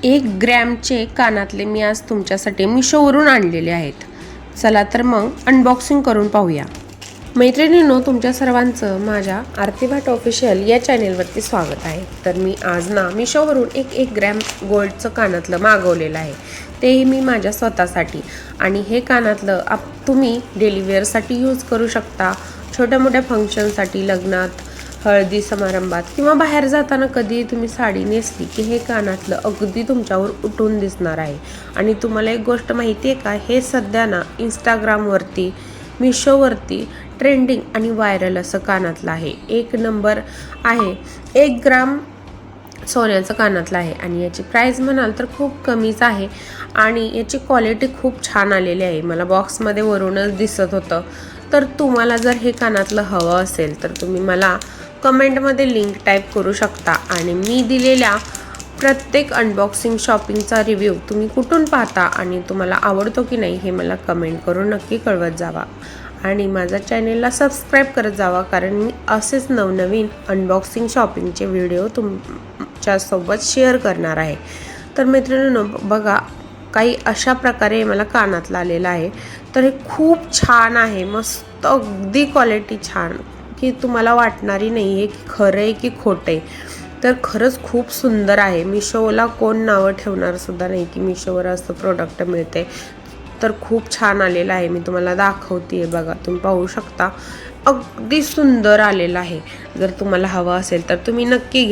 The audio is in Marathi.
1 ग्रॅमचे कानातले मी आज तुमच्यासाठी मिशोवरून आणलेले आहेत. चला तर मग अनबॉक्सिंग करून पाहूया. मैत्रिणींनो, तुमच्या सर्वांचं माझ्या आरती भाट ऑफिशियल या चॅनेलवरती स्वागत आहे. तर मी आज मिशोवरून 1 ग्रॅम गोल्डचं कानातलं मागवलेलं आहे. तेही मी माझ्या स्वतःसाठी. आणि हे कानातलं तुम्ही डेली वेअरसाठी यूज करू शकता. छोट्या मोठ्या फंक्शनसाठी, लग्नात, हळदी समारंभात किंवा बाहेर जाताना कधी तुम्ही साडी नेसली की हे कानातलं अगदी तुमच्यावर उठून दिसणार आहे. आणि तुम्हाला एक गोष्ट माहिती आहे का, हे सध्या इंस्टाग्रामवरती, मिशोवरती ट्रेंडिंग आणि व्हायरल असं कानातलं आहे. 1 नंबर आहे. 1 ग्राम सोन्याचं कानातलं आहे आणि याची प्राईस म्हणाल तर खूप कमीच आहे. आणि याची क्वालिटी खूप छान आलेली आहे. मला बॉक्समध्ये वरूनच दिसत होतं. तर तुम्हाला जर हे कानातलं हवं असेल तर तुम्ही मला कमेंटमध्ये लिंक टाईप करू शकता. आणि मी दिलेल्या प्रत्येक अनबॉक्सिंग शॉपिंगचा रिव्ह्यू तुम्ही कुठून पाहता आणि तुम्हाला आवडतो की नाही हे मला कमेंट करून नक्की कळवत जावा. आणि माझ्या चॅनेलला सबस्क्राईब करत जावा, कारण मी असेच नवनवीन अनबॉक्सिंग शॉपिंगचे व्हिडिओ तुमच्यासोबत शेअर करणार आहे. तर मैत्रिणींनो, बघा, काही अशा प्रकारे मला कानातलं आलेलं आहे. तर हे खूप छान आहे, मस्त, अगदी क्वालिटी छान, की तुम्हाला वाटणारी नाही आहे की खरं आहे की खोटं आहे. तर खरंच खूप सुंदर आहे. मिशोला कोण नावं ठेवणार सुद्धा नाही की मिशोवर असं प्रोडक्ट मिळते. तर खूप छान आलेलं आहे. मी तुम्हाला दाखवते आहे, बघा, तुम्ही पाहू शकता. अगदी सुंदर आलेलं आहे. जर तुम्हाला हवं असेल तर तुम्ही नक्की घ्या.